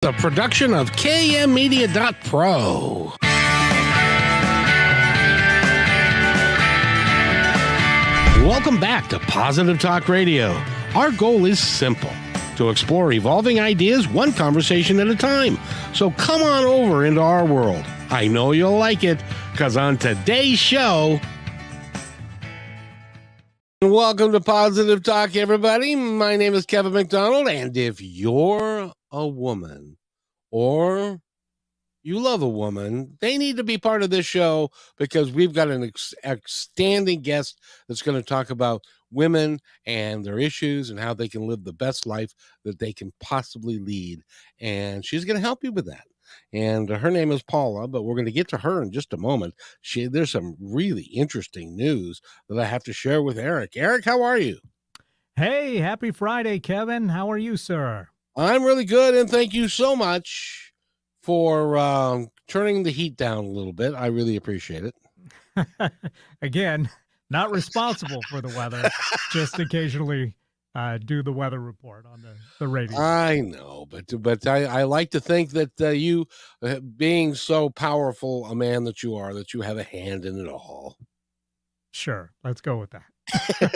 A production of KMmedia.pro. Welcome back to Positive Talk Radio. Our goal is simple: to explore evolving ideas one conversation at a time. So come on over into our world. I know you'll like it, because on today's show... Welcome to Positive Talk, everybody. My name is Kevin McDonald, and if you're a woman or you love a woman, they need to be part of this show, because we've got an outstanding guest that's going to talk about women and their issues and how they can live the best life that they can possibly lead. And she's going to help you with that. And her name is Paula, but we're going to get to her in just a moment. There's some really interesting news that I have to share with Eric. Eric, how are you? Hey, happy Friday, Kevin. How are you, sir? I'm really good, and thank you so much for turning the heat down a little bit. I really appreciate it. Again, not responsible for the weather, just occasionally do the weather report on the radio. I know, but I like to think that you, being so powerful a man that you are, that you have a hand in it all. Sure, let's go with that.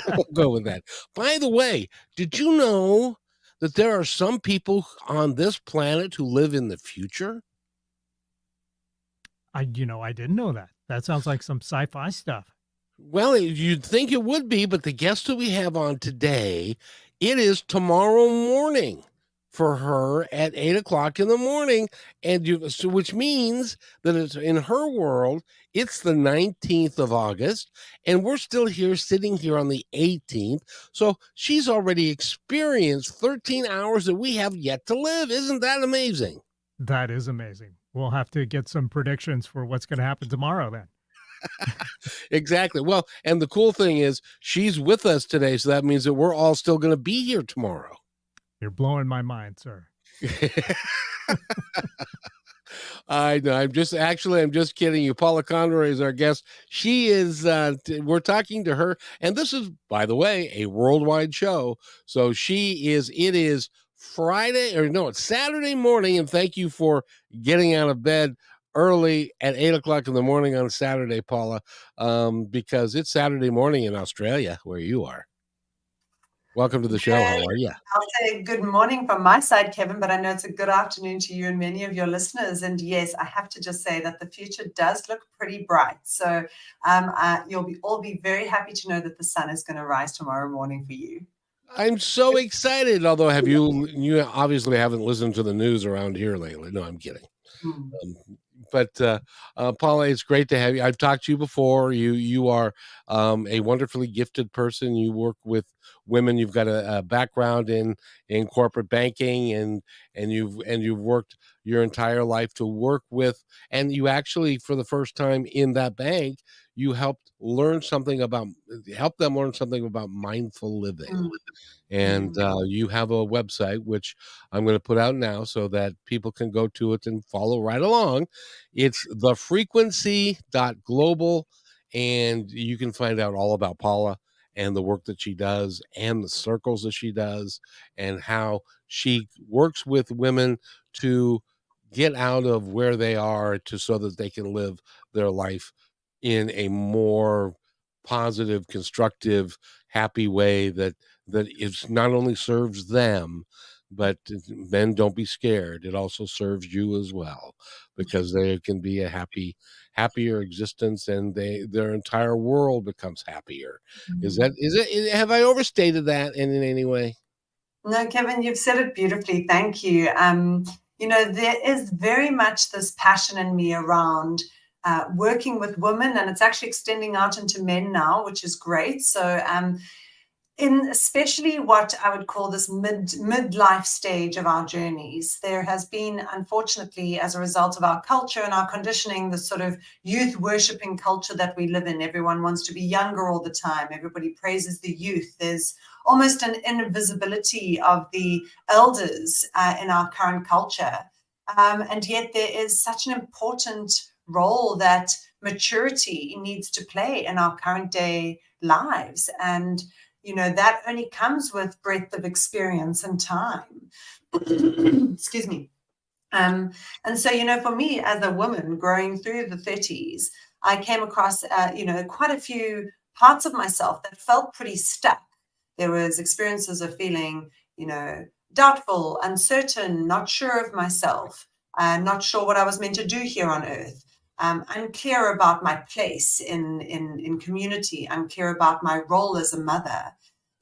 We'll go with that. By the way, did you know that there are some people on this planet who live in the future? I didn't know that. That sounds like some sci-fi stuff. Well, you'd think it would be, but the guest that we have on today, it is tomorrow morning for her at 8 o'clock in the morning. Which means that it's in her world, it's the 19th of August, and we're still here sitting here on the 18th. So she's already experienced 13 hours that we have yet to live. Isn't that amazing? That is amazing. We'll have to get some predictions for what's going to happen tomorrow then. Exactly. Well, and the cool thing is she's with us today, so that means that we're all still going to be here tomorrow. You're blowing my mind, sir. I know. I'm just kidding you. Paula Conroy is our guest. She is, we're talking to her, and this is, by the way, a worldwide show. So it is it's Saturday morning, and thank you for getting out of bed early at 8 o'clock in the morning on Saturday, Paula, because it's Saturday morning in Australia, where you are. Welcome to the show. How are you? I'll say good morning from my side, Kevin, but I know it's a good afternoon to you and many of your listeners. And yes, I have to just say that the future does look pretty bright. So you'll all be very happy to know that the sun is going to rise tomorrow morning for you. I'm so excited. Although, you obviously haven't listened to the news around here lately. No, I'm kidding. But Paula, it's great to have you. I've talked to you before. You are a wonderfully gifted person. You work with women. You've got a background in corporate banking, and you've worked your entire life to work with. And you actually, for the first time in that bank, you helped them learn something about mindful living. And you have a website, which I'm going to put out now so that people can go to it and follow right along. It's thefrequency.global, and you can find out all about Paula and the work that she does and the circles that she does and how she works with women to get out of where they are so that they can live their life in a more positive, constructive, happy way that is not only serves them, but men, don't be scared. It also serves you as well, because there can be a happier existence, and their entire world becomes happier. Is it? Have I overstated that in any way? No, Kevin, you've said it beautifully. Thank you. There is very much this passion in me around working with women, and it's actually extending out into men now, which is great. So in especially what I would call this midlife stage of our journeys, there has been, unfortunately, as a result of our culture and our conditioning, the sort of youth worshipping culture that we live in. Everyone wants to be younger all the time. Everybody praises the youth. There's almost an invisibility of the elders in our current culture. And yet there is such an important role that maturity needs to play in our current day lives. And that only comes with breadth of experience and time. Excuse me. And so, for me as a woman growing through the 30s, I came across, quite a few parts of myself that felt pretty stuck. There was experiences of feeling, doubtful, uncertain, not sure of myself, not sure what I was meant to do here on earth, unclear about my place in community, unclear about my role as a mother.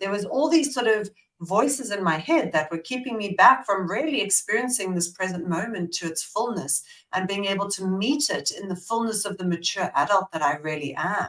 There was all these sort of voices in my head that were keeping me back from really experiencing this present moment to its fullness and being able to meet it in the fullness of the mature adult that I really am.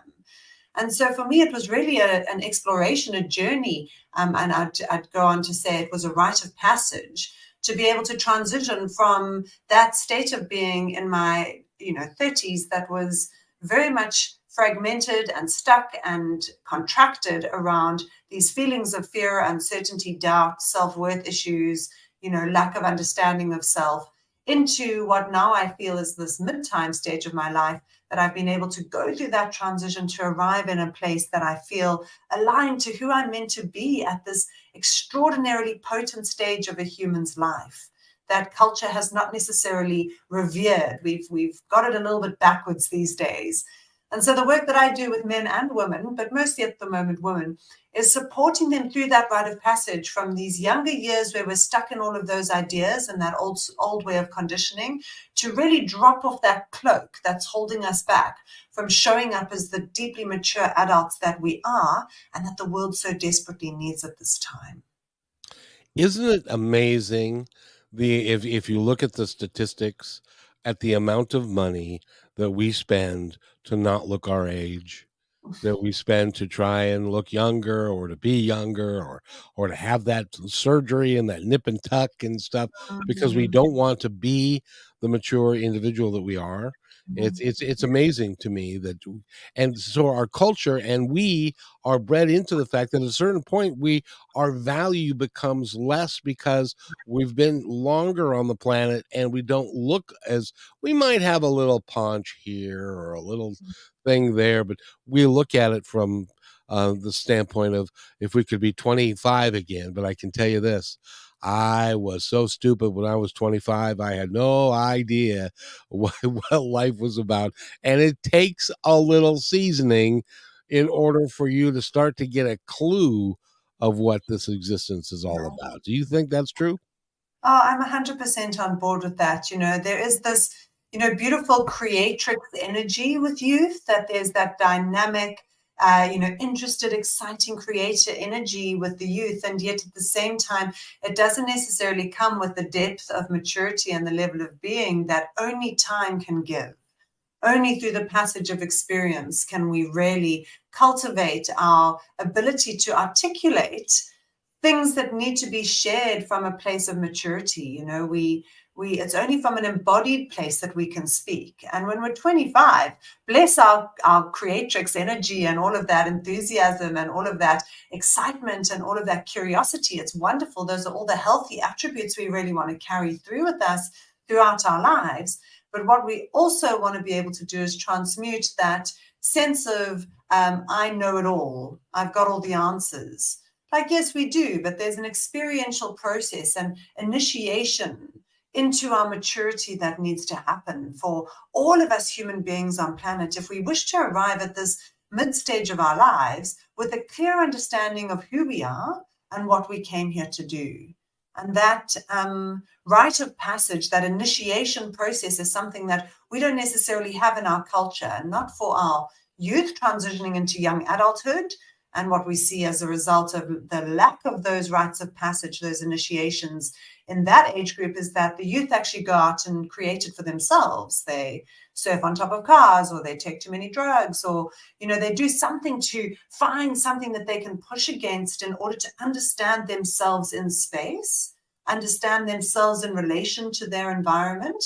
And so for me, it was really an exploration, a journey. And I'd go on to say it was a rite of passage to be able to transition from that state of being in my 30s that was very much fragmented and stuck and contracted around these feelings of fear, uncertainty, doubt, self-worth issues, lack of understanding of self, into what now I feel is this mid-time stage of my life, that I've been able to go through that transition to arrive in a place that I feel aligned to who I'm meant to be at this extraordinarily potent stage of a human's life that culture has not necessarily revered. We've got it a little bit backwards these days. And so the work that I do with men and women, but mostly at the moment women, is supporting them through that rite of passage from these younger years where we're stuck in all of those ideas and that old way of conditioning, to really drop off that cloak that's holding us back from showing up as the deeply mature adults that we are and that the world so desperately needs at this time. Isn't it amazing if you look at the statistics, at the amount of money that we spend to not look our age, that we spend to try and look younger or to be younger or to have that surgery and that nip and tuck and stuff, because we don't want to be the mature individual that we are. It's amazing to me that, and so our culture and we are bred into the fact that at a certain point our value becomes less because we've been longer on the planet and we don't look as, we might have a little paunch here or a little thing there, but we look at it from the standpoint of if we could be 25 again. But I can tell you this, I was so stupid when I was 25. I had no idea what life was about. And it takes a little seasoning in order for you to start to get a clue of what this existence is all about. Do you think that's true? Oh, I'm 100% on board with that. There is this, beautiful creatrix energy with youth, that there's that dynamic, interested, exciting creator energy with the youth. And yet at the same time, it doesn't necessarily come with the depth of maturity and the level of being that only time can give. Only through the passage of experience can we really cultivate our ability to articulate things that need to be shared from a place of maturity. It's only from an embodied place that we can speak. And when we're 25, bless our creatrix energy and all of that enthusiasm and all of that excitement and all of that curiosity. It's wonderful. Those are all the healthy attributes we really want to carry through with us throughout our lives. But what we also want to be able to do is transmute that sense of, I know it all. I've got all the answers. Like, yes, we do, but there's an experiential process and initiation into our maturity that needs to happen for all of us human beings on planet if we wish to arrive at this mid-stage of our lives with a clear understanding of who we are and what we came here to do. And that rite of passage, that initiation process, is something that we don't necessarily have in our culture, and not for our youth transitioning into young adulthood. And what we see as a result of the lack of those rites of passage, those initiations in that age group, is that the youth actually go out and create it for themselves. They surf on top of cars, or they take too many drugs, or, they do something to find something that they can push against in order to understand themselves in space, understand themselves in relation to their environment.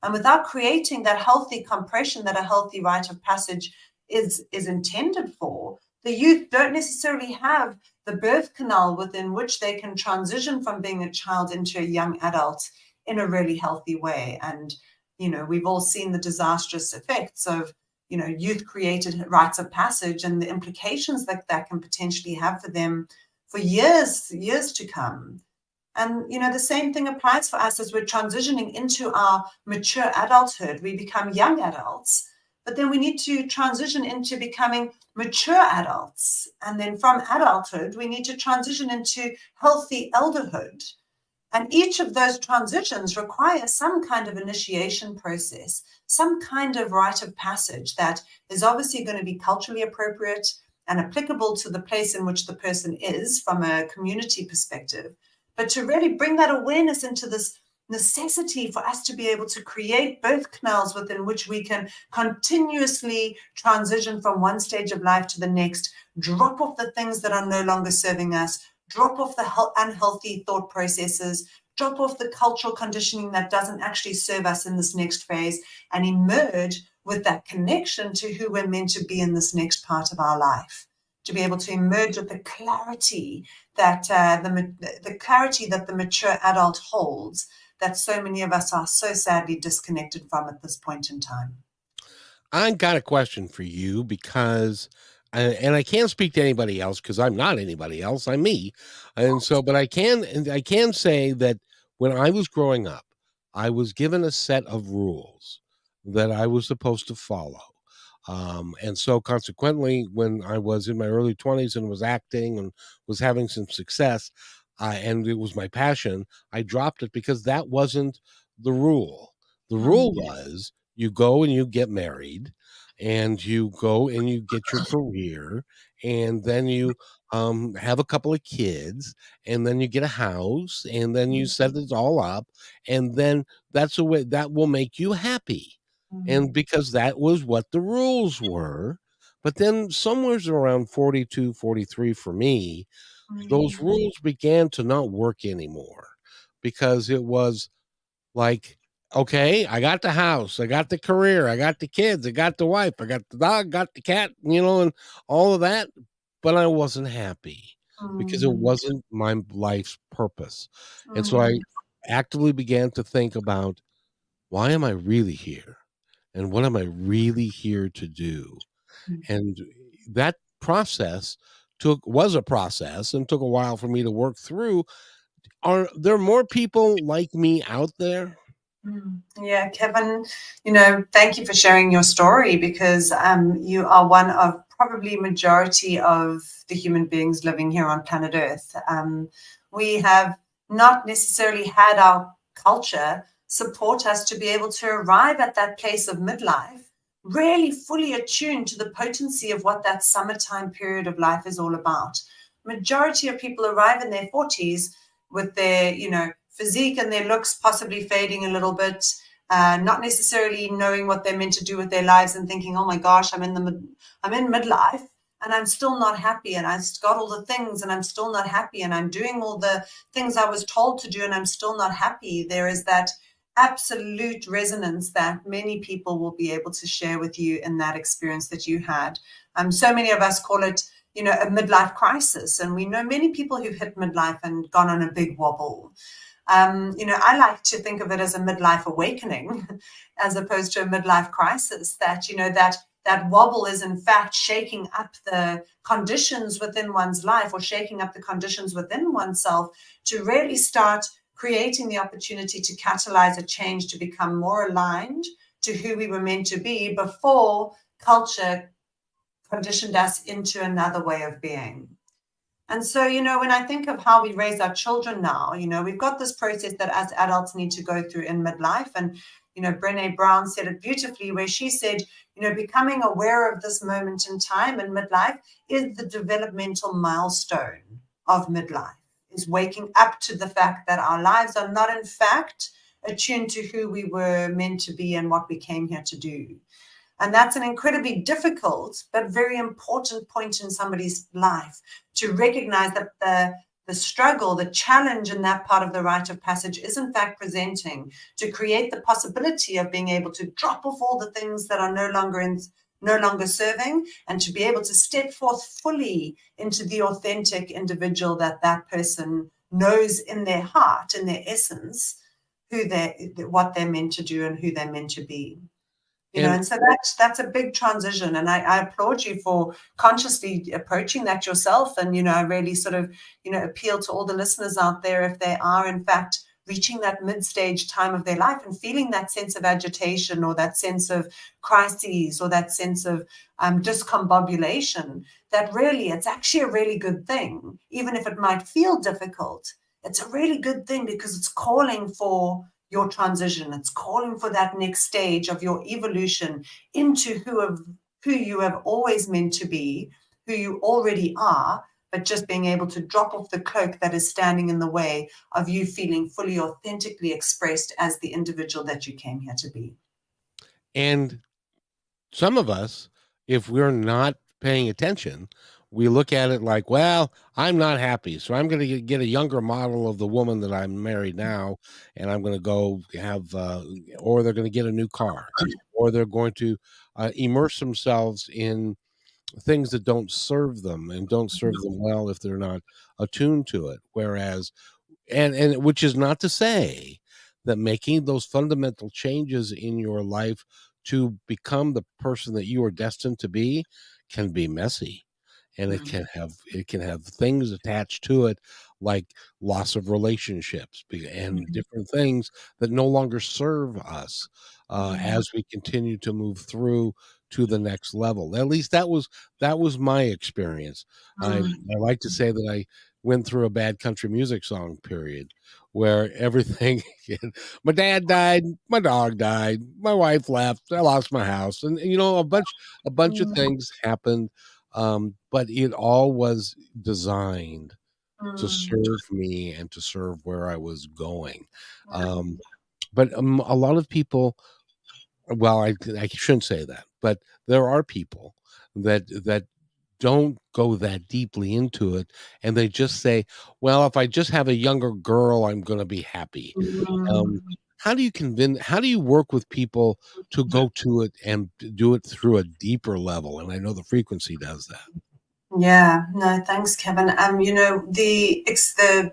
And without creating that healthy compression that a healthy rite of passage is intended for, the youth don't necessarily have the birth canal within which they can transition from being a child into a young adult in a really healthy way. And, we've all seen the disastrous effects of, youth created rites of passage and the implications that can potentially have for them for years to come. And, the same thing applies for us as we're transitioning into our mature adulthood. We become young adults, but then we need to transition into becoming mature adults. And then from adulthood, we need to transition into healthy elderhood. And each of those transitions requires some kind of initiation process, some kind of rite of passage that is obviously going to be culturally appropriate and applicable to the place in which the person is from a community perspective. But to really bring that awareness into this necessity for us to be able to create birth canals within which we can continuously transition from one stage of life to the next, drop off the things that are no longer serving us, drop off the unhealthy thought processes, drop off the cultural conditioning that doesn't actually serve us in this next phase, and emerge with that connection to who we're meant to be in this next part of our life. To be able to emerge with the clarity that the mature adult holds, that so many of us are so sadly disconnected from at this point in time. I got a question for you because, and I can't speak to anybody else because I'm not anybody else. I'm me, and so, but I can say that when I was growing up, I was given a set of rules that I was supposed to follow. And so consequently, when I was in my early 20s and was acting and was having some success, and it was my passion, I dropped it because that wasn't the rule. The rule was you go and you get married, and you go and you get your career, and then you have a couple of kids, and then you get a house, and then you set it all up, and then that's the way that will make you happy. And because that was what the rules were. But then somewhere's around 42, 43 for me, those rules began to not work anymore because it was like, okay, I got the house, I got the career, I got the kids, I got the wife, I got the dog, got the cat, and all of that. But I wasn't happy because it wasn't my life's purpose. And so I actively began to think about, why am I really here? And what am I really here to do? And that process was a process and took a while for me to work through. Are there more people like me out there? Yeah, Kevin, thank you for sharing your story, because you are one of probably majority of the human beings living here on planet Earth. We have not necessarily had our culture support us to be able to arrive at that place of midlife, really fully attuned to the potency of what that summertime period of life is all about. Majority of people arrive in their 40s with their, physique and their looks possibly fading a little bit, not necessarily knowing what they're meant to do with their lives, and thinking, oh my gosh, I'm in midlife and I'm still not happy, and I've got all the things and I'm still not happy, and I'm doing all the things I was told to do and I'm still not happy. There is that absolute resonance that many people will be able to share with you in that experience that you had. So many of us call it, a midlife crisis, and we know many people who've hit midlife and gone on a big wobble. I like to think of it as a midlife awakening as opposed to a midlife crisis, that, that wobble is in fact shaking up the conditions within one's life, or shaking up the conditions within oneself, to really start creating the opportunity to catalyze a change, to become more aligned to who we were meant to be before culture conditioned us into another way of being. And so, when I think of how we raise our children now, we've got this process that as adults need to go through in midlife. And, Brené Brown said it beautifully, where she said, becoming aware of this moment in time in midlife is the developmental milestone of midlife, is waking up to the fact that our lives are not, in fact, attuned to who we were meant to be and what we came here to do. And that's an incredibly difficult but very important point in somebody's life, to recognize that the struggle, the challenge in that part of the rite of passage is in fact presenting, to create the possibility of being able to drop off all the things that are no longer serving, and to be able to step forth fully into the authentic individual that person knows in their heart, in their essence, what they're meant to do and who they're meant to be. And And so that's a big transition. And I applaud you for consciously approaching that yourself. And, I really sort of, appeal to all the listeners out there, if they are in fact reaching that mid-stage time of their life and feeling that sense of agitation or that sense of crises or that sense of discombobulation, that really it's actually a really good thing. Even if it might feel difficult, it's a really good thing because it's calling for your transition. It's calling for that next stage of your evolution into who you have always meant to be, who you already are, but just being able to drop off the cloak that is standing in the way of you feeling fully authentically expressed as the individual that you came here to be. and some of us, if we're not paying attention, we look at it like, well, I'm not happy, so I'm going to get a younger model of the woman that I'm married now, and I'm going to go have, or they're going to get a new car, or they're going to immerse themselves in things that don't serve them and don't serve them well if they're not attuned to it. Whereas, and which is not to say that making those fundamental changes in your life to become the person that you are destined to be can be messy, and it can have things attached to it, like loss of relationships and different things that no longer serve us as we continue to move through to the next level. At least that was my experience. I like to say that I went through a bad country music song period where everything my dad died, my dog died, my wife left, I lost my house, and a bunch of things happened, but it all was designed to serve me and to serve where I was going. But a lot of people, well, I shouldn't say that, but there are people that don't go that deeply into it, and they just say, well, if I just have a younger girl, I'm going to be happy. um, how do you work with people to go to it and do it through a deeper level? And I know the frequency does that. Yeah, no, thanks, Kevin. The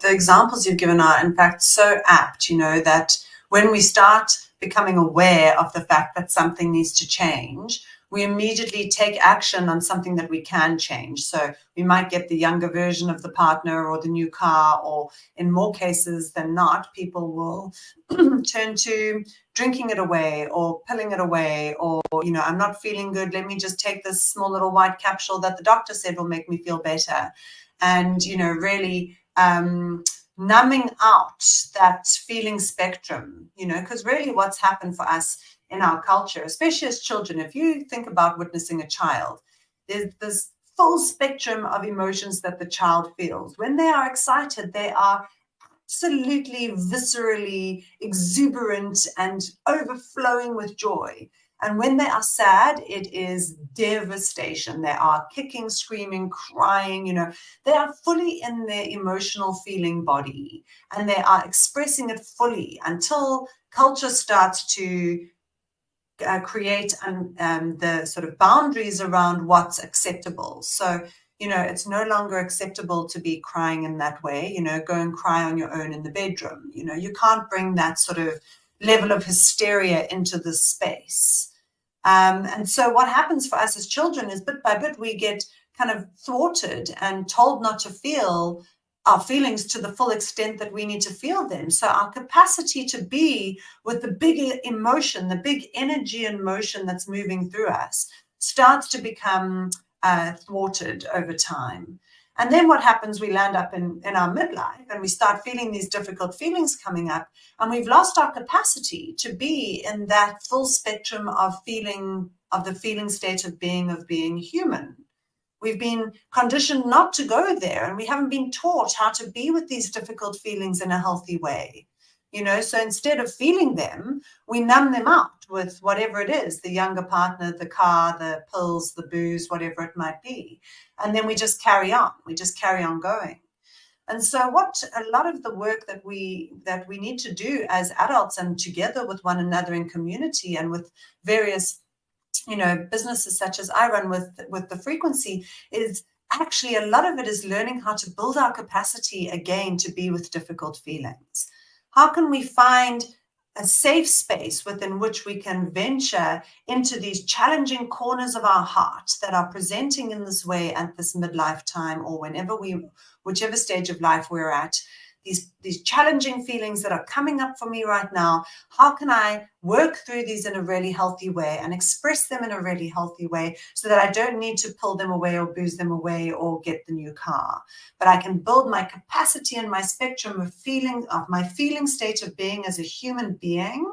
examples you've given are in fact so apt, that when we start becoming aware of the fact that something needs to change, we immediately take action on something that we can change. So we might get the younger version of the partner or the new car, or in more cases than not, people will turn to drinking it away or pilling it away, or, I'm not feeling good, let me just take this small little white capsule that the doctor said will make me feel better. And, really numbing out that feeling spectrum, because really what's happened for us in our culture, especially as children, if you think about witnessing a child, there's this full spectrum of emotions that the child feels. When they are excited, they are absolutely viscerally exuberant and overflowing with joy. And when they are sad, it is devastation. They are kicking, screaming, crying, they are fully in their emotional feeling body, and they are expressing it fully until culture starts to create the sort of boundaries around what's acceptable. So, it's no longer acceptable to be crying in that way. Go and cry on your own in the bedroom. You can't bring that sort of level of hysteria into the space. And so what happens for us as children is bit by bit, we get kind of thwarted and told not to feel our feelings to the full extent that we need to feel them. So our capacity to be with the big emotion, the big energy and motion that's moving through us, starts to become thwarted over time. And then what happens, we land up in our midlife and we start feeling these difficult feelings coming up, and we've lost our capacity to be in that full spectrum of feeling, of the feeling state of being human. We've been conditioned not to go there, and we haven't been taught how to be with these difficult feelings in a healthy way. So instead of feeling them, we numb them out with whatever it is, the younger partner, the car, the pills, the booze, whatever it might be. And then we just carry on. We just carry on going. And so what a lot of the work that we need to do as adults, and together with one another in community and with various businesses such as I run with the frequency, is actually a lot of it is learning how to build our capacity again to be with difficult feelings. How can we find a safe space within which we can venture into these challenging corners of our heart that are presenting in this way at this midlife time, or whichever stage of life we're at, these challenging feelings that are coming up for me right now. How can I work through these in a really healthy way and express them in a really healthy way so that I don't need to pull them away or booze them away or get the new car, but I can build my capacity and my spectrum of my feeling state of being as a human being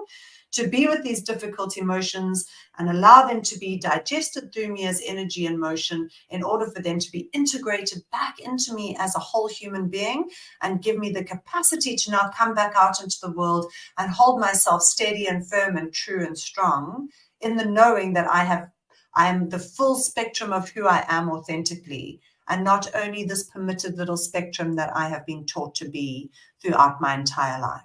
to be with these difficult emotions and allow them to be digested through me as energy and motion in order for them to be integrated back into me as a whole human being and give me the capacity to now come back out into the world and hold myself steady and firm and true and strong in the knowing that I am the full spectrum of who I am authentically, and not only this permitted little spectrum that I have been taught to be throughout my entire life.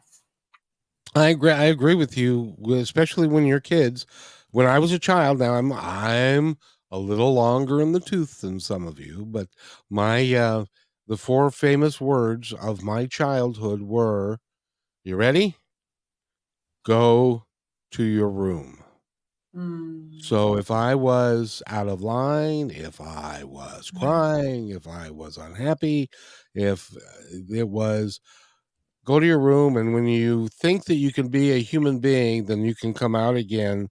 I agree with you, especially when you're kids. When I was a child, now I'm a little longer in the tooth than some of you, but my the 4 famous words of my childhood were, you ready? Go to your room. So if I was out of line, if I was crying, if I was unhappy, if it was, go to your room, and when you think that you can be a human being, then you can come out again,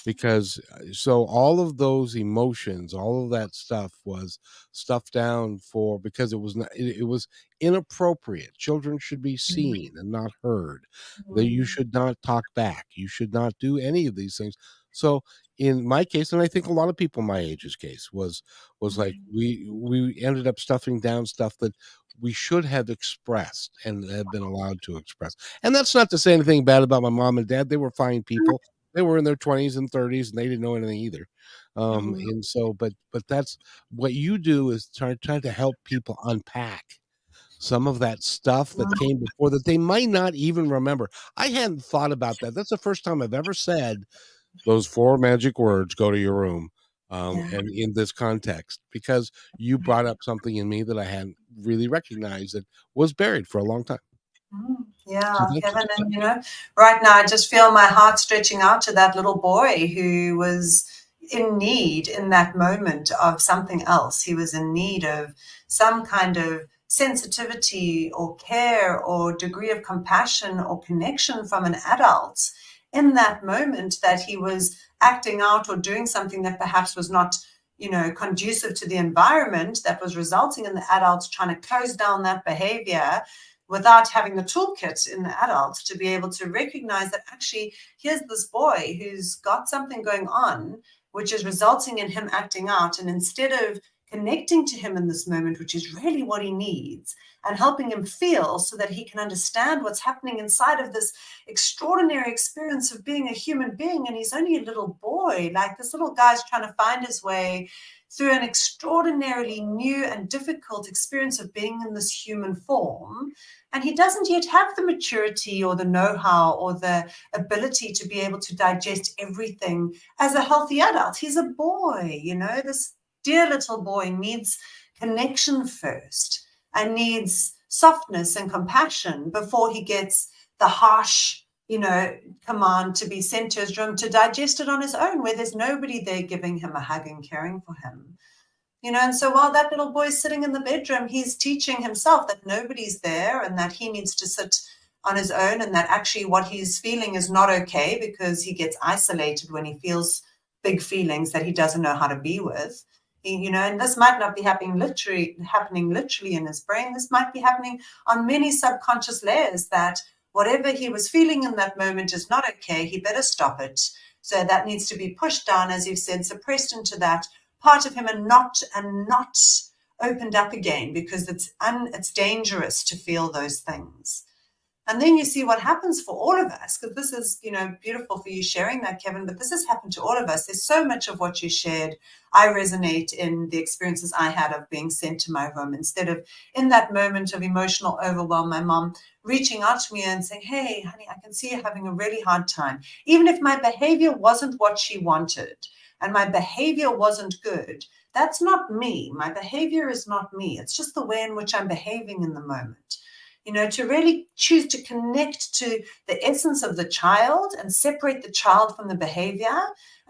because so all of those emotions, all of that stuff was stuffed down for, because it was not, it was inappropriate. Children should be seen and not heard. That you should not talk back. You should not do any of these things. So in my case, and I think a lot of people my age's case was like we ended up stuffing down stuff that we should have expressed and have been allowed to express. And that's not to say anything bad about my mom and dad. They were fine people. They were in their 20s and 30s, and they didn't know anything either. And so, but that's what you do, is try to help people unpack some of that stuff that came before that they might not even remember. I hadn't thought about that. That's the first time I've ever said those 4 magic words, go to your room, and in this context, because you brought up something in me that I hadn't really recognized that was buried for a long time. Yeah, So thank you. Kevin, and right now I just feel my heart stretching out to that little boy who was in need in that moment of something else. He was in need of some kind of sensitivity or care or degree of compassion or connection from an adult in that moment, that he was acting out or doing something that perhaps was not conducive to the environment, that was resulting in the adults trying to close down that behavior without having the toolkit in the adults to be able to recognize that actually here's this boy who's got something going on, which is resulting in him acting out. And instead of connecting to him in this moment, which is really what he needs, and helping him feel so that he can understand what's happening inside of this extraordinary experience of being a human being. And he's only a little boy, like this little guy's trying to find his way through an extraordinarily new and difficult experience of being in this human form. And he doesn't yet have the maturity or the know-how or the ability to be able to digest everything as a healthy adult. He's a boy, this dear little boy needs connection first and needs softness and compassion before he gets the harsh, command to be sent to his room to digest it on his own, where there's nobody there giving him a hug and caring for him. And so while that little boy's sitting in the bedroom, he's teaching himself that nobody's there and that he needs to sit on his own, and that actually what he's feeling is not okay, because he gets isolated when he feels big feelings that he doesn't know how to be with. And this might not be happening literally in his brain. This might be happening on many subconscious layers, that whatever he was feeling in that moment is not okay. He better stop it. So that needs to be pushed down, as you've said, suppressed into that part of him, and not opened up again, because it's dangerous to feel those things. And then you see what happens for all of us, because this is, beautiful for you sharing that, Kevin, but this has happened to all of us. There's so much of what you shared. I resonate in the experiences I had of being sent to my room, instead of in that moment of emotional overwhelm, my mom reaching out to me and saying, hey, honey, I can see you're having a really hard time. Even if my behavior wasn't what she wanted and my behavior wasn't good, that's not me. My behavior is not me. It's just the way in which I'm behaving in the moment. to really choose to connect to the essence of the child and separate the child from the behavior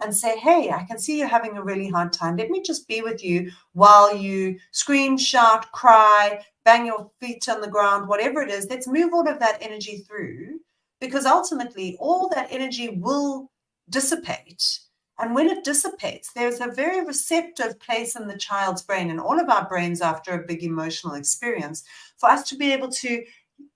and say, hey, I can see you're having a really hard time. Let me just be with you while you scream, shout, cry, bang your feet on the ground, whatever it is. Let's move all of that energy through, because ultimately all that energy will dissipate. And when it dissipates, there's a very receptive place in the child's brain, and all of our brains after a big emotional experience, for us to be able to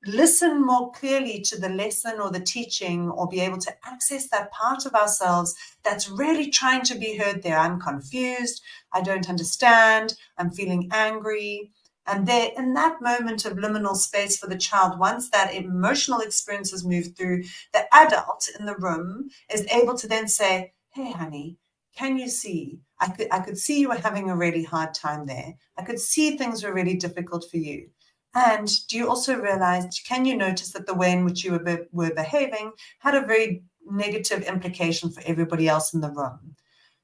listen more clearly to the lesson or the teaching, or be able to access that part of ourselves that's really trying to be heard there. I'm confused. I don't understand. I'm feeling angry. And there, in that moment of liminal space for the child, once that emotional experience has moved through, the adult in the room is able to then say, hey, honey, can you see? I could see you were having a really hard time there. I could see things were really difficult for you. And do you also realize, can you notice that the way in which you were behaving had a very negative implication for everybody else in the room?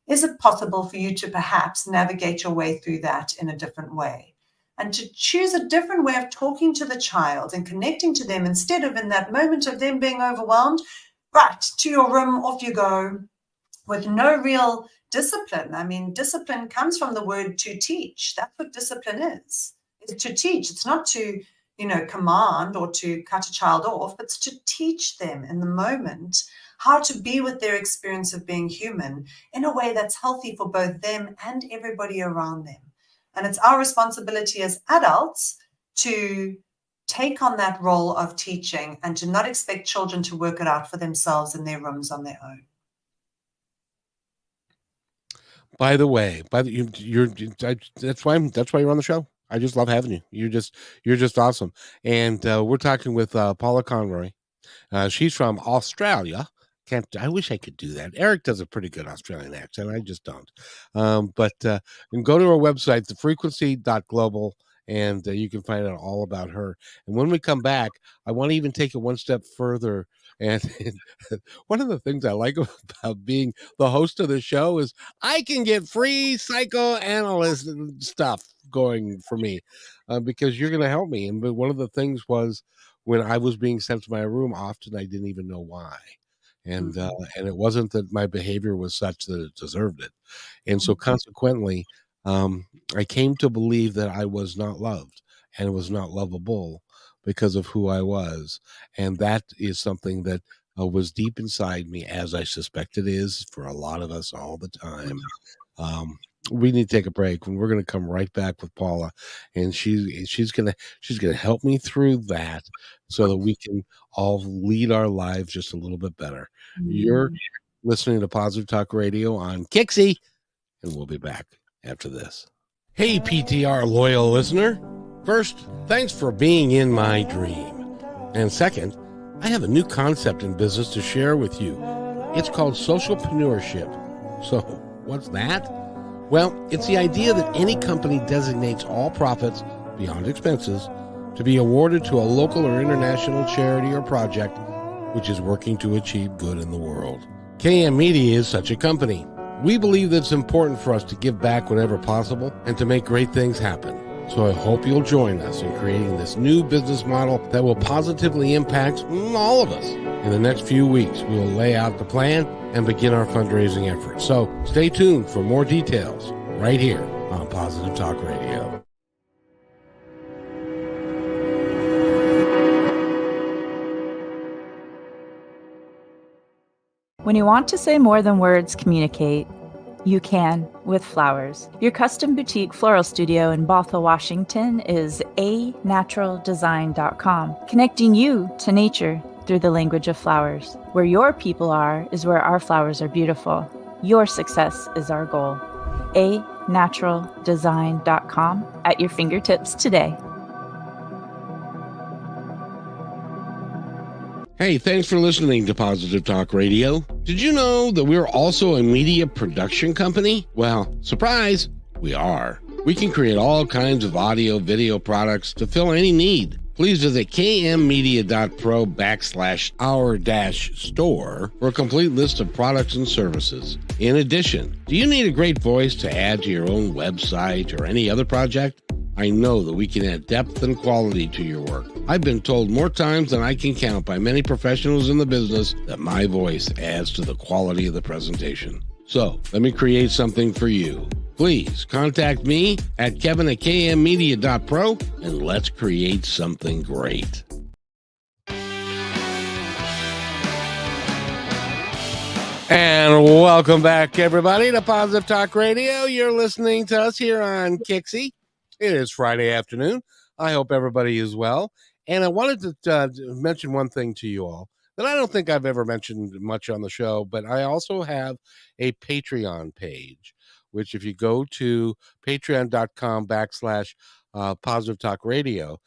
Is it possible for you to perhaps navigate your way through that in a different way? And to choose a different way of talking to the child and connecting to them, instead of in that moment of them being overwhelmed, right, to your room, off you go, with no real discipline. I mean, discipline comes from the word to teach. That's what discipline is to teach. It's not to, command or to cut a child off, but it's to teach them in the moment how to be with their experience of being human in a way that's healthy for both them and everybody around them. And it's our responsibility as adults to take on that role of teaching and to not expect children to work it out for themselves in their rooms on their own. By the way, that's why you're on the show. I just love having you. You're just awesome. And we're talking with Paula Conroy. She's from Australia. I wish I could do that. Eric does a pretty good Australian accent. I just don't. But you can go to our website, thefrequency.global, and you can find out all about her. And when we come back, I want to even take it one step further. And one of the things I like about being the host of the show is I can get free psychoanalyst stuff going for me because you're going to help me. And but one of the things was when I was being sent to my room, often I didn't even know why. And it wasn't that my behavior was such that it deserved it. And so consequently, I came to believe that I was not loved and was not lovable because of who I was. And that is something that was deep inside me, as I suspect it is for a lot of us all the time. We need to take a break, and we're going to come right back with Paula, and she's going to help me through that so that we can all lead our lives just a little bit better. You're listening to Positive Talk Radio on Kixie, and we'll be back after this. Hey, PTR loyal listener. First, thanks for being in my dream. And second, I have a new concept in business to share with you. It's called socialpreneurship. So, what's that? Well, it's the idea that any company designates all profits beyond expenses to be awarded to a local or international charity or project which is working to achieve good in the world. KM Media is such a company. We believe that it's important for us to give back whenever possible and to make great things happen. So I hope you'll join us in creating this new business model that will positively impact all of us. In the next few weeks, we will lay out the plan and begin our fundraising efforts. So stay tuned for more details right here on Positive Talk Radio. When you want to say more than words communicate, you can with flowers. Your custom boutique floral studio in Bothell, Washington is anaturaldesign.com, connecting you to nature through the language of flowers. Where your people are is where our flowers are beautiful. Your success is our goal. anaturaldesign.com at your fingertips today. Hey, thanks for listening to Positive Talk Radio. Did you know that we're also a media production company? Well, surprise, we are. We can create all kinds of audio, video products to fill any need. Please visit kmmedia.pro/our-store for a complete list of products and services. In addition, do you need a great voice to add to your own website or any other project? I know that we can add depth and quality to your work. I've been told more times than I can count by many professionals in the business that my voice adds to the quality of the presentation. So let me create something for you. Please contact me at kevin@kmmedia.pro and let's create something great. And welcome back, everybody, to Positive Talk Radio. You're listening to us here on Kixie. It is Friday afternoon. I hope everybody is well. And I wanted to mention one thing to you all that I don't think I've ever mentioned much on the show, but I also have a Patreon page, which if you go to patreon.com/Positive Talk Radio,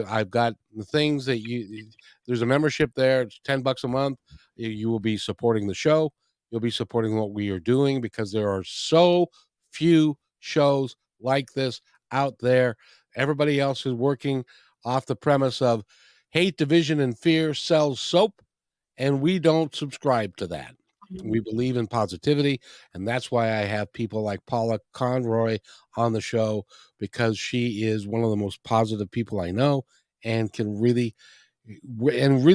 I've got the things that there's a membership there. It's $10 a month. You will be supporting the show. You'll be supporting what we are doing because there are so few shows like this out there. Everybody else is working off the premise of hate, division, and fear sells soap, and we don't subscribe to that. We believe in positivity, and that's why I have people like Paula Conroy on the show, because she is one of the most positive people I know and really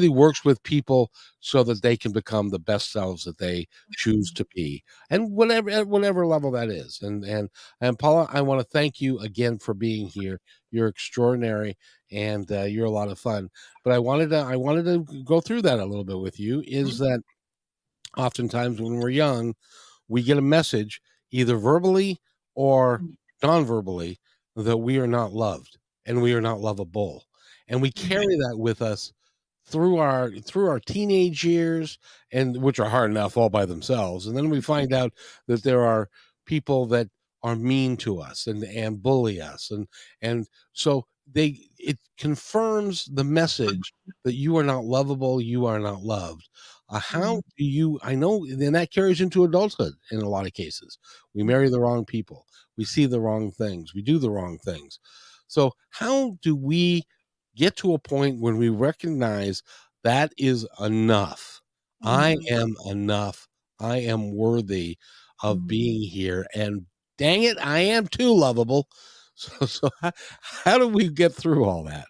works with people so that they can become the best selves that they choose to be, and at whatever level that is. And Paula, I want to thank you again for being here. You're extraordinary, and you're a lot of fun. But I wanted to go through that a little bit with you. Is that oftentimes when we're young, we get a message either verbally or non-verbally that we are not loved and we are not lovable, and we carry that with us through our teenage years, and which are hard enough all by themselves. And then we find out that there are people that are mean to us and bully us, and so it confirms the message that you are not lovable, you are not loved. How do you, I know, and that carries into adulthood in a lot of cases. We marry the wrong people, we see the wrong things, we do the wrong things. So how do we get to a point when we recognize that is enough? I am enough. I am worthy of being here, and dang it, I am too lovable. So how do we get through all that?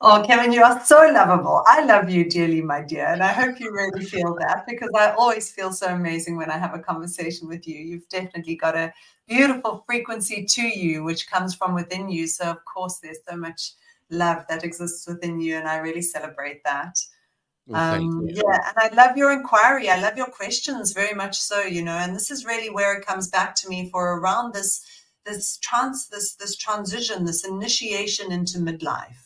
Oh, Kevin, you are so lovable. I love you dearly, my dear. And I hope you really feel that, because I always feel so amazing when I have a conversation with you. You've definitely got a beautiful frequency to you, which comes from within you. So, of course, there's so much love that exists within you. And I really celebrate that. Thank you. Yeah, and I love your inquiry. I love your questions very much so, and this is really where it comes back to me for around this transition, this initiation into midlife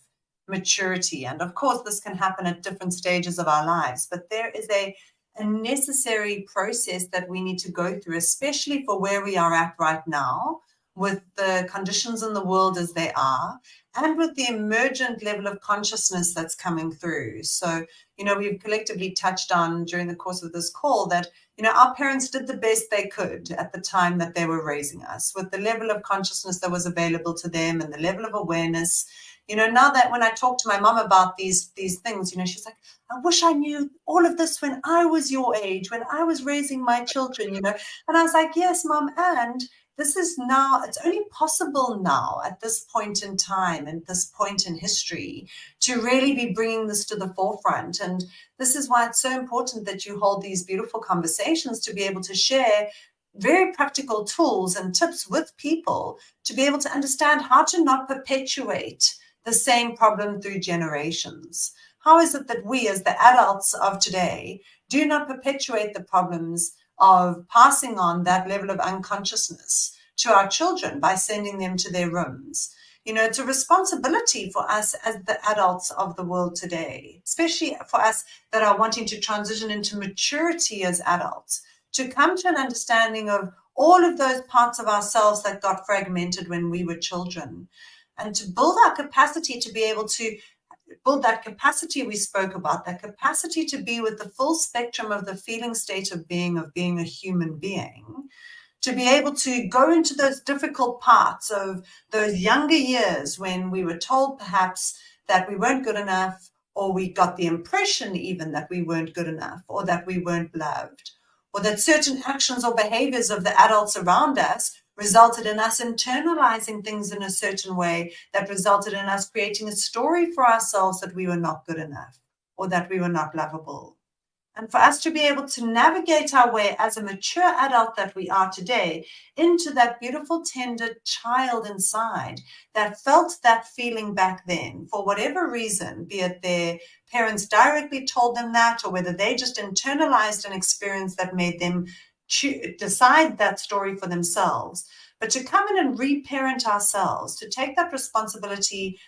maturity. And of course, this can happen at different stages of our lives, but there is a necessary process that we need to go through, especially for where we are at right now, with the conditions in the world as they are, and with the emergent level of consciousness that's coming through. So, we've collectively touched on during the course of this call that, our parents did the best they could at the time that they were raising us, with the level of consciousness that was available to them and the level of awareness. Now that when I talk to my mom about these things, she's like, I wish I knew all of this when I was your age, when I was raising my children, And I was like, yes, Mom, and this is now, it's only possible now at this point in time and this point in history to really be bringing this to the forefront. And this is why it's so important that you hold these beautiful conversations, to be able to share very practical tools and tips with people to be able to understand how to not perpetuate the same problem through generations. How is it that we, as the adults of today, do not perpetuate the problems of passing on that level of unconsciousness to our children by sending them to their rooms? It's a responsibility for us as the adults of the world today, especially for us that are wanting to transition into maturity as adults, to come to an understanding of all of those parts of ourselves that got fragmented when we were children, and to build our capacity to be able to build that capacity we spoke about, that capacity to be with the full spectrum of the feeling state of being a human being, to be able to go into those difficult parts of those younger years when we were told perhaps that we weren't good enough, or we got the impression even that we weren't good enough, or that we weren't loved, or that certain actions or behaviors of the adults around us resulted in us internalizing things in a certain way that resulted in us creating a story for ourselves that we were not good enough or that we were not lovable. And for us to be able to navigate our way as a mature adult that we are today into that beautiful, tender child inside that felt that feeling back then, for whatever reason, be it their parents directly told them that, or whether they just internalized an experience that made them decide that story for themselves. But to come in and reparent ourselves, to take that responsibility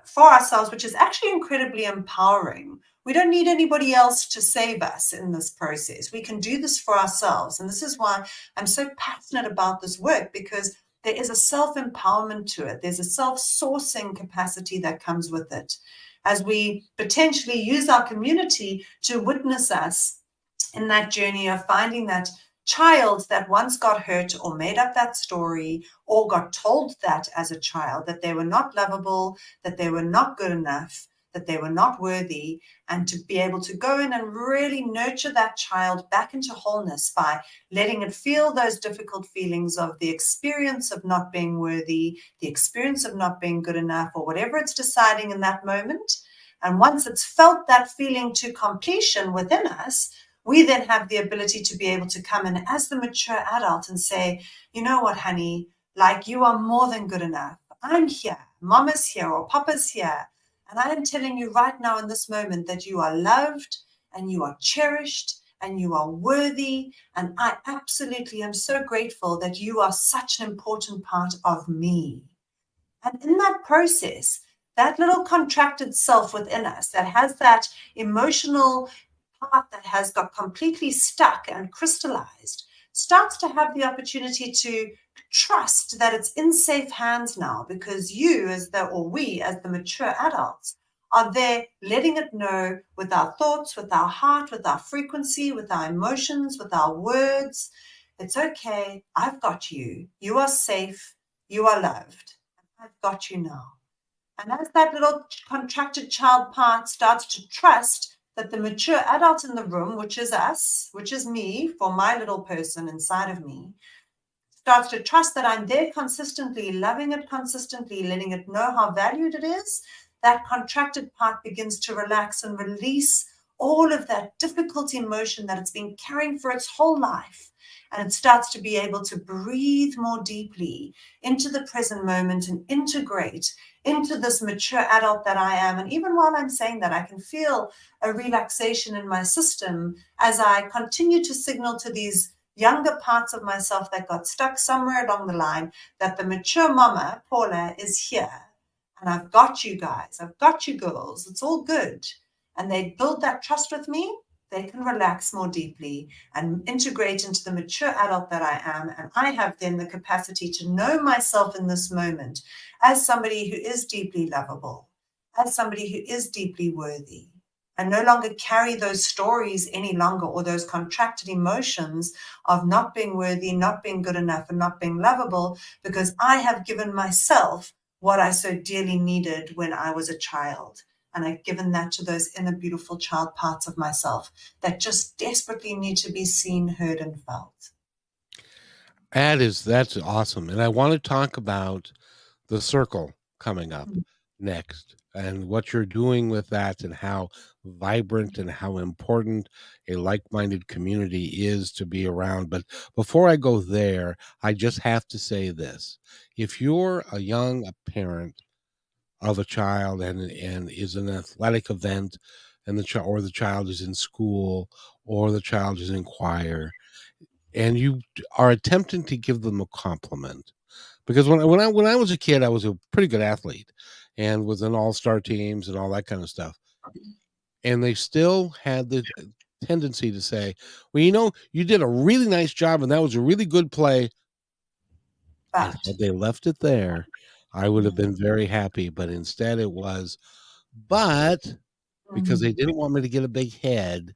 for ourselves, which is actually incredibly empowering. We don't need anybody else to save us in this process. We can do this for ourselves. And this is why I'm so passionate about this work, because there is a self-empowerment to it. There's a self-sourcing capacity that comes with it, as we potentially use our community to witness us in that journey of finding that child that once got hurt or made up that story or got told that as a child, that they were not lovable, that they were not good enough, that they were not worthy, and to be able to go in and really nurture that child back into wholeness by letting it feel those difficult feelings of the experience of not being worthy, the experience of not being good enough, or whatever it's deciding in that moment. And once it's felt that feeling to completion within us, we then have the ability to be able to come in as the mature adult and say, you know what, honey, like, you are more than good enough. I'm here, mama's here, or papa's here. And I am telling you right now in this moment that you are loved and you are cherished and you are worthy. And I absolutely am so grateful that you are such an important part of me. And in that process, that little contracted self within us that has that emotional part that has got completely stuck and crystallized starts to have the opportunity to trust that it's in safe hands now, because you we as the mature adults are there letting it know with our thoughts, with our heart, with our frequency, with our emotions, with our words. It's okay. I've got you. You are safe. You are loved. I've got you now. And as that little contracted child part starts to trust that the mature adult in the room, which is us, which is me, for my little person inside of me, starts to trust that I'm there consistently, loving it consistently, letting it know how valued it is, that contracted part begins to relax and release all of that difficult emotion that it's been carrying for its whole life. And it starts to be able to breathe more deeply into the present moment and integrate into this mature adult that I am. And even while I'm saying that, I can feel a relaxation in my system as I continue to signal to these younger parts of myself that got stuck somewhere along the line that the mature mama, Paula, is here. And I've got you guys. I've got you girls. It's all good. And they build that trust with me. They can relax more deeply and integrate into the mature adult that I am. And I have then the capacity to know myself in this moment as somebody who is deeply lovable, as somebody who is deeply worthy. I no longer carry those stories any longer, or those contracted emotions of not being worthy, not being good enough, and not being lovable, because I have given myself what I so dearly needed when I was a child. And I've given that to those inner beautiful child parts of myself that just desperately need to be seen, heard, and felt. That's awesome. And I want to talk about the circle coming up next and what you're doing with that, and how vibrant and how important a like-minded community is to be around. But before I go there, I just have to say this. If you're a parent of a child and is an athletic event, and the child is in school, or the child is in choir, and you are attempting to give them a compliment, because when I was a kid, I was a pretty good athlete and was in all-star teams and all that kind of stuff, and they still had the tendency to say, well, you did a really nice job and that was a really good play. And had they left it there, I would have been very happy. But instead it was, but because they didn't want me to get a big head,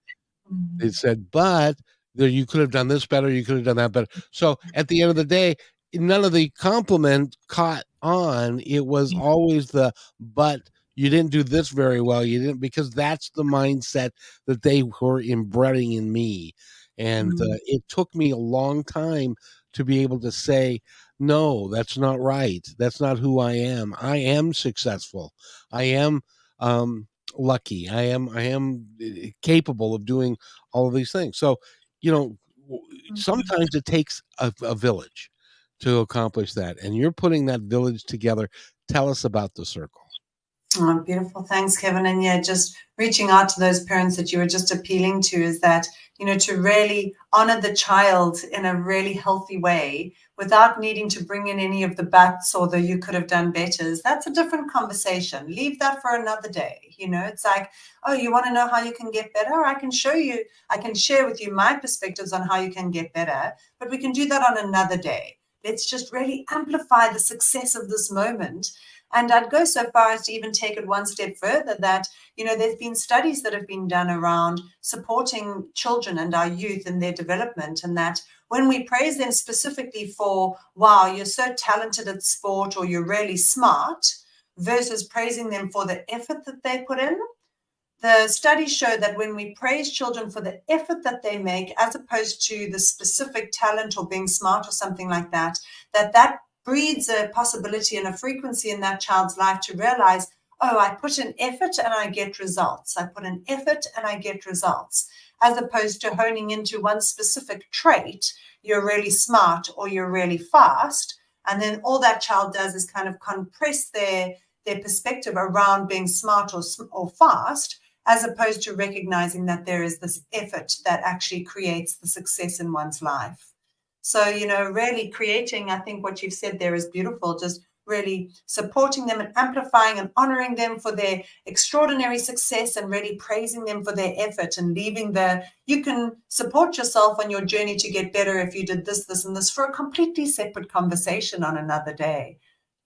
they said, but you could have done this better, you could have done that better. So at the end of the day, none of the compliment caught on. It was always the, but you didn't do this very well. You didn't, because that's the mindset that they were embedding in me. And it took me a long time to be able to say, no, that's not right. That's not who I am. I am successful. I am lucky. I am capable of doing all of these things. So, sometimes it takes a village to accomplish that. And you're putting that village together. Tell us about the circle. Oh, beautiful. Thanks, Kevin. And yeah, just reaching out to those parents that you were just appealing to is that, to really honor the child in a really healthy way without needing to bring in any of the buts or the you could have done betters. That's a different conversation. Leave that for another day. It's like, oh, you want to know how you can get better? I can show you, I can share with you my perspectives on how you can get better, but we can do that on another day. Let's just really amplify the success of this moment. And I'd go so far as to even take it one step further that, there's been studies that have been done around supporting children and our youth in their development, and that when we praise them specifically for, wow, you're so talented at sport or you're really smart, versus praising them for the effort that they put in, the studies show that when we praise children for the effort that they make, as opposed to the specific talent or being smart or something like that, that breeds a possibility and a frequency in that child's life to realize, oh, I put in effort and I get results. I put in effort and I get results, as opposed to honing into one specific trait. You're really smart or you're really fast. And then all that child does is kind of compress their perspective around being smart or fast, as opposed to recognizing that there is this effort that actually creates the success in one's life. So, really creating, I think what you've said there is beautiful, just really supporting them and amplifying and honoring them for their extraordinary success and really praising them for their effort and leaving you can support yourself on your journey to get better if you did this, this, and this for a completely separate conversation on another day.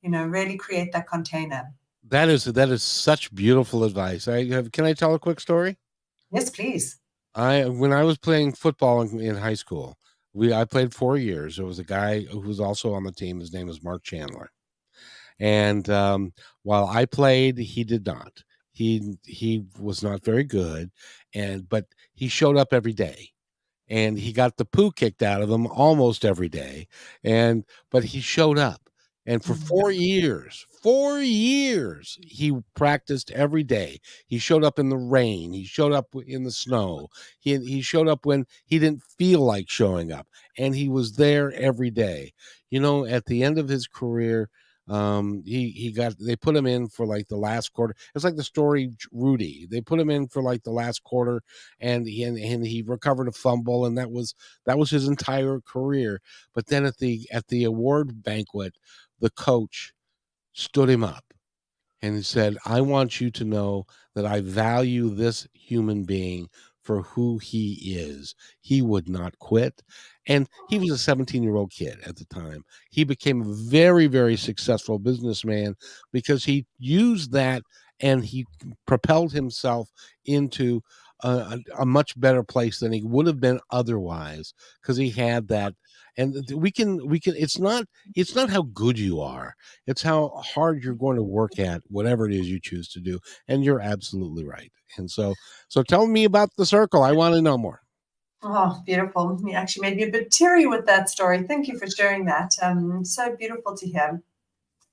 Really create that container. That is such beautiful advice. Can I tell a quick story? Yes, please. When I was playing football in high school, I played 4 years. There was a guy who was also on the team. His name was Mark Chandler. And while I played, he did not. He was not very good, but he showed up every day. And he got the poo kicked out of him almost every day. But he showed up. And for 4 years, he practiced every day. He showed up in the rain. He showed up in the snow. He showed up when he didn't feel like showing up. And he was there every day. At the end of his career, they put him in for like the last quarter. It's like the story Rudy. They put him in for like the last quarter, and he recovered a fumble, and that was his entire career. But then at the award banquet, the coach stood him up and he said, I want you to know that I value this human being for who he is. He would not quit. And he was a 17-year-old kid at the time. He became a very, very successful businessman because he used that and he propelled himself into a much better place than he would have been otherwise, because he had that. And we can it's not how good you are, it's how hard you're going to work at whatever it is you choose to do. And you're absolutely right. And so tell me about the circle. I want to know more. Oh, beautiful. You actually made me a bit teary with that story. Thank you for sharing that. So beautiful to hear.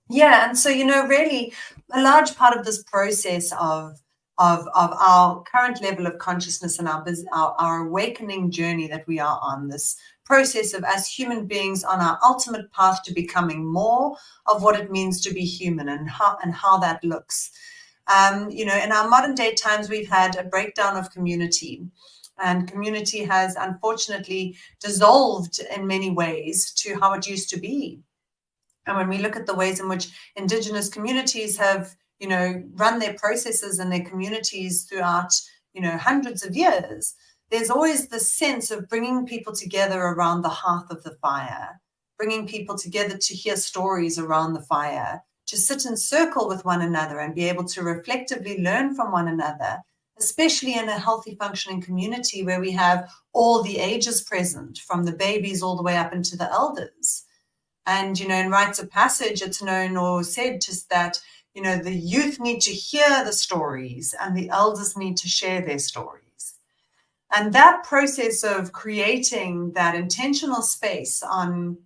Yeah. And so, really a large part of this process of our current level of consciousness and our awakening journey that we are on, this process of as human beings on our ultimate path to becoming more of what it means to be human and how that looks. In our modern day times, we've had a breakdown of community, and community has unfortunately dissolved in many ways to how it used to be. And when we look at the ways in which Indigenous communities have run their processes and their communities throughout, hundreds of years, there's always this sense of bringing people together around the hearth of the fire, bringing people together to hear stories around the fire, to sit in circle with one another and be able to reflectively learn from one another, especially in a healthy functioning community where we have all the ages present, from the babies all the way up into the elders. And, in rites of passage, it's known or said just that, the youth need to hear the stories and the elders need to share their stories. And that process of creating that intentional space on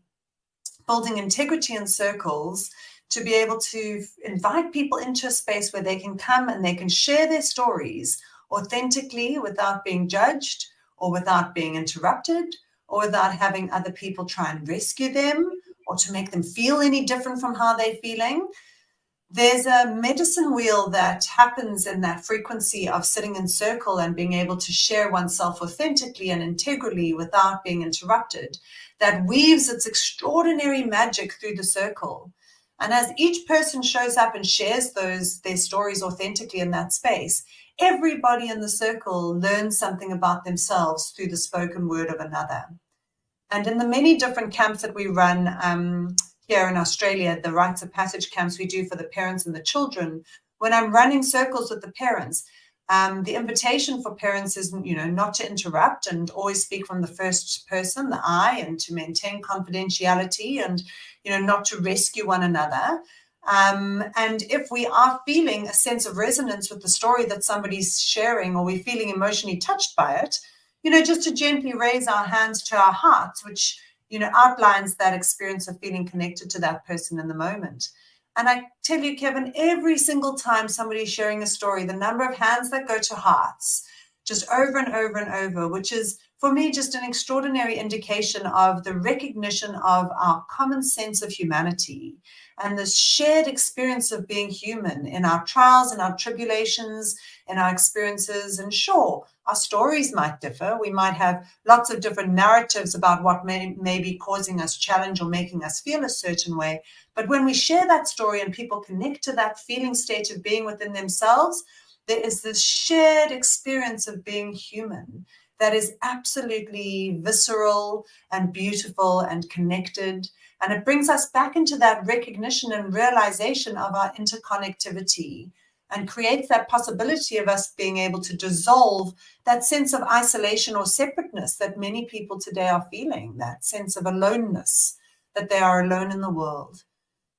building integrity in circles to be able to invite people into a space where they can come and they can share their stories authentically without being judged or without being interrupted or without having other people try and rescue them or to make them feel any different from how they're feeling. There's a medicine wheel that happens in that frequency of sitting in circle and being able to share oneself authentically and integrally without being interrupted, that weaves its extraordinary magic through the circle. And as each person shows up and shares their stories authentically in that space, everybody in the circle learns something about themselves through the spoken word of another. And in the many different camps that we run here in Australia, the rites of passage camps we do for the parents and the children, when I'm running circles with the parents, the invitation for parents is, not to interrupt and always speak from the first person, the I, and to maintain confidentiality and, not to rescue one another. And if we are feeling a sense of resonance with the story that somebody's sharing, or we're feeling emotionally touched by it, just to gently raise our hands to our hearts, which, outlines that experience of feeling connected to that person in the moment. And I tell you, Kevin, every single time somebody's sharing a story, the number of hands that go to hearts, just over and over and over, which is, for me, just an extraordinary indication of the recognition of our common sense of humanity and this shared experience of being human in our trials and our tribulations, in our experiences. And sure, our stories might differ. We might have lots of different narratives about what may be causing us challenge or making us feel a certain way. But when we share that story and people connect to that feeling state of being within themselves, there is this shared experience of being human that is absolutely visceral and beautiful and connected. And it brings us back into that recognition and realization of our interconnectivity and creates that possibility of us being able to dissolve that sense of isolation or separateness that many people today are feeling, that sense of aloneness, that they are alone in the world.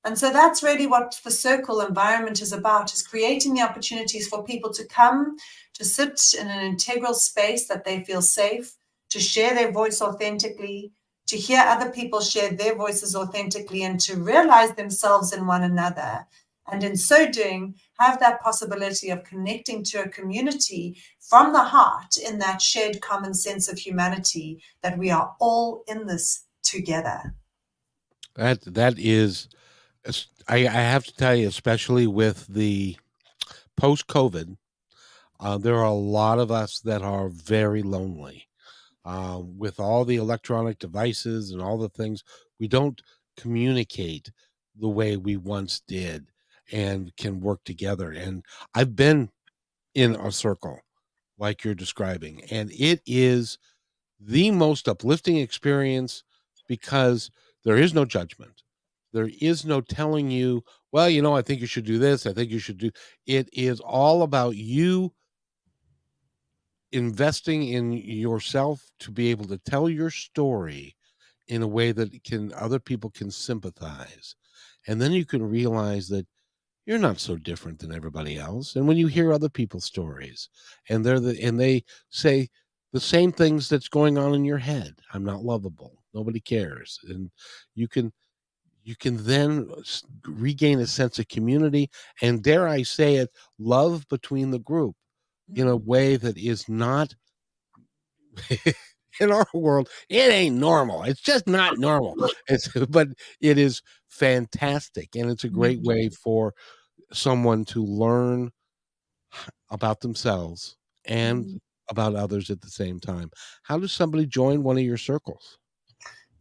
And so that's really what the circle environment is about, is creating the opportunities for people to come, to sit in an integral space that they feel safe, to share their voice authentically, to hear other people share their voices authentically, and to realize themselves in one another. And in so doing, have that possibility of connecting to a community from the heart in that shared common sense of humanity, that we are all in this together. That is, I have to tell you, especially with the post-COVID, there are a lot of us that are very lonely. With all the electronic devices and all the things, we don't communicate the way we once did and can work together. And I've been in a circle like you're describing, and it is the most uplifting experience because there is no judgment. There is no telling you, well, I think you should do this. I think you should do. It is all about you investing in yourself to be able to tell your story in a way that other people can sympathize. And then you can realize that you're not so different than everybody else. And when you hear other people's stories and they say the same things that's going on in your head, I'm not lovable, nobody cares. And you can then regain a sense of community and, dare I say it, love between the group in a way that is not in our world. It ain't normal. It's just not normal. But it is fantastic, and it's a great way for someone to learn about themselves and about others at the same time. How does somebody join one of your circles?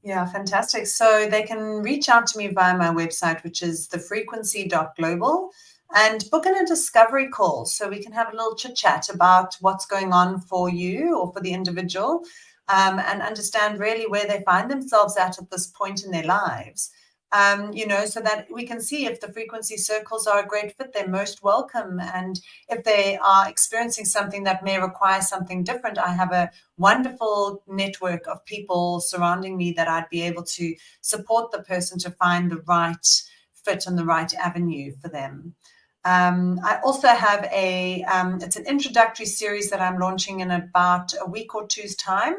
Yeah, fantastic. So they can reach out to me via my website, which is thefrequency.global, and book in a discovery call so we can have a little chit chat about what's going on for you or for the individual, and understand really where they find themselves at this point in their lives. So that we can see if the frequency circles are a great fit, they're most welcome. And if they are experiencing something that may require something different, I have a wonderful network of people surrounding me that I'd be able to support the person to find the right fit and the right avenue for them. I also have it's an introductory series that I'm launching in about a week or two's time,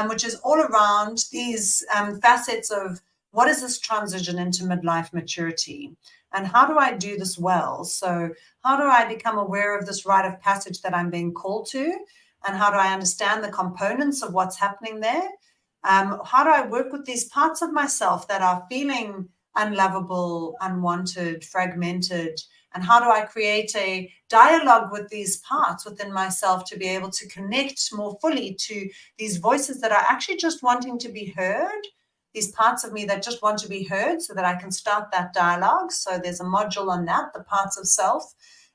which is all around these facets of what is this transition into midlife maturity? And how do I do this well? So how do I become aware of this rite of passage that I'm being called to? And how do I understand the components of what's happening there? How do I work with these parts of myself that are feeling unlovable, unwanted, fragmented? And how do I create a dialogue with these parts within myself to be able to connect more fully to these voices that are actually just wanting to be heard, these parts of me that just want to be heard, so that I can start that dialogue? So there's a module on that, the parts of self.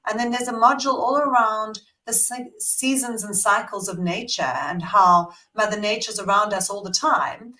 And then there's a module all around the seasons and cycles of nature and how Mother Nature's around us all the time.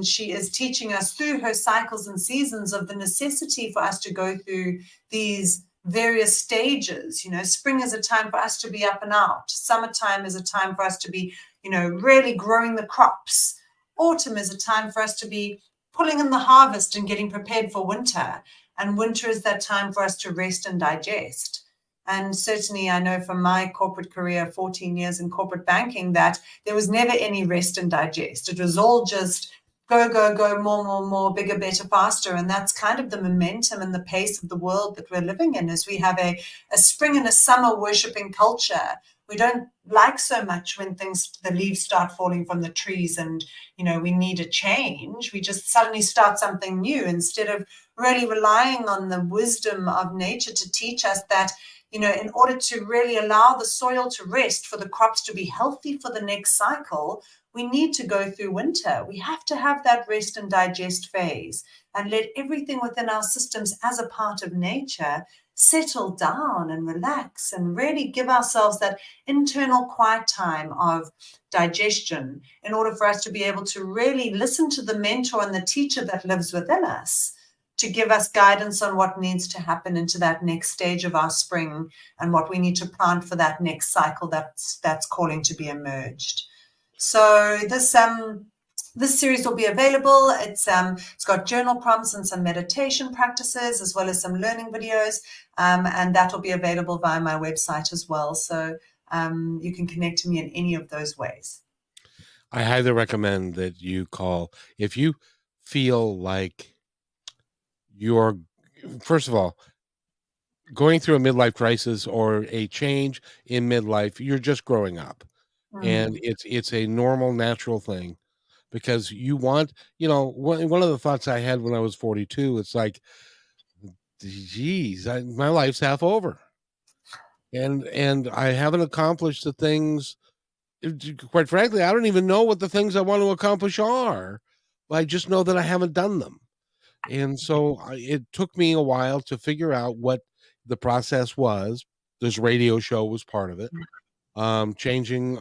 She is teaching us through her cycles and seasons of the necessity for us to go through these various stages. Spring is a time for us to be up and out. Summertime is a time for us to be, really growing the crops. Autumn is a time for us to be pulling in the harvest and getting prepared for winter. And winter is that time for us to rest and digest. And certainly I know from my corporate career, 14 years in corporate banking, that there was never any rest and digest. It was all just go, go, go, more, bigger, better, faster. And that's kind of the momentum and the pace of the world that we're living in, as we have a spring and a summer worshiping culture. We don't like so much when the leaves start falling from the trees and, we need a change. We just suddenly start something new instead of really relying on the wisdom of nature to teach us that, in order to really allow the soil to rest, for the crops to be healthy for the next cycle, we need to go through winter. We have to have that rest and digest phase and let everything within our systems as a part of nature settle down and relax and really give ourselves that internal quiet time of digestion in order for us to be able to really listen to the mentor and the teacher that lives within us, to give us guidance on what needs to happen into that next stage of our spring and what we need to plant for that next cycle that's calling to be emerged. So this series will be available. It's got journal prompts and some meditation practices, as well as some learning videos, and that will be available via my website as well. So you can connect to me in any of those ways. I highly recommend that you call if you feel like you're, first of all, going through a midlife crisis or a change in midlife. You're just growing up, and it's a normal, natural thing, because you want, one of the thoughts I had when I was 42, it's like, geez, my life's half over, and I haven't accomplished the things. Quite frankly, I don't even know what the things I want to accomplish are. I just know that I haven't done them. And so it took me a while to figure out what the process was. This radio show was part of it. Changing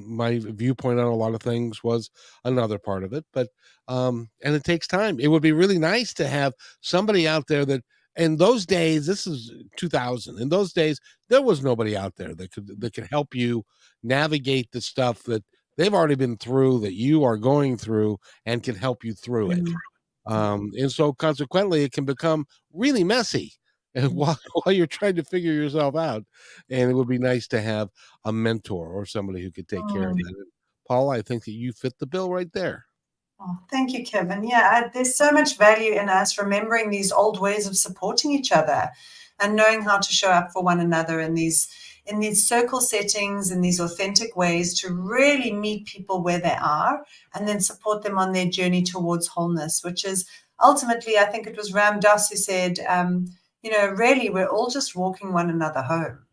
my viewpoint on a lot of things was another part of it. But and it takes time. It would be really nice to have somebody out there that, in those days, this is 2000. In those days, there was nobody out there that could help you navigate the stuff that they've already been through, that you are going through, and can help you through it. And so consequently, it can become really messy and while you're trying to figure yourself out. And it would be nice to have a mentor or somebody who could take care of that. And Paula, I think that you fit the bill right there. Oh, thank you, Kevin. Yeah, there's so much value in us remembering these old ways of supporting each other and knowing how to show up for one another in these circle settings, in these authentic ways, to really meet people where they are and then support them on their journey towards wholeness, which is ultimately, I think it was Ram Dass who said, really, we're all just walking one another home.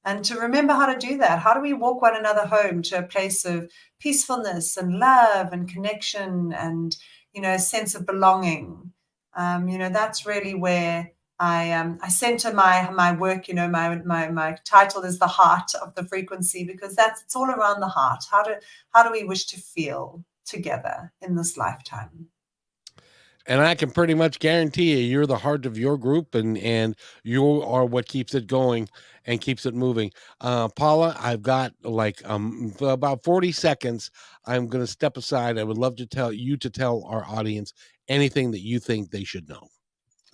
And to remember how to do that. How do we walk one another home to a place of peacefulness and love and connection and, a sense of belonging? That's really where I center my work. My title is The Heart of the Frequency, because it's all around the heart. How do we wish to feel together in this lifetime? And I can pretty much guarantee you're the heart of your group, and you are what keeps it going and keeps it moving. Paula, I've got like about 40 seconds. I'm going to step aside. I would love to tell our audience anything that you think they should know.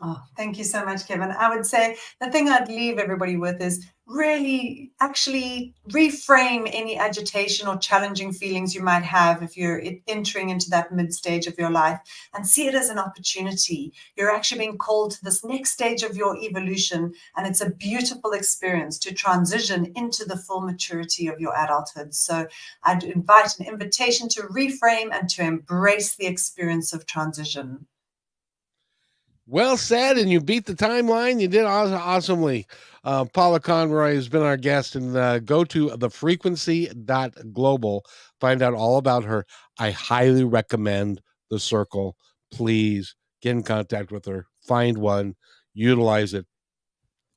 Oh, thank you so much, Kevin. I would say the thing I'd leave everybody with is really actually reframe any agitation or challenging feelings you might have if you're entering into that mid stage of your life, and see it as an opportunity. You're actually being called to this next stage of your evolution, and it's a beautiful experience to transition into the full maturity of your adulthood. So I'd invite an invitation to reframe and to embrace the experience of transition. Well said, and you beat the timeline. You did awesomely. Paula Conroy has been our guest, and go to thefrequency.global. Find out all about her. I highly recommend the circle. Please get in contact with her. Find one. Utilize it.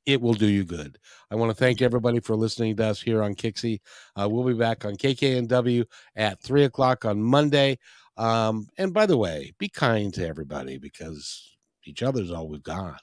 It will do you good. I want to thank everybody for listening to us here on Kixie. We'll be back on KKNW at 3 o'clock on Monday. And by the way, be kind to everybody, because each other's all we've got.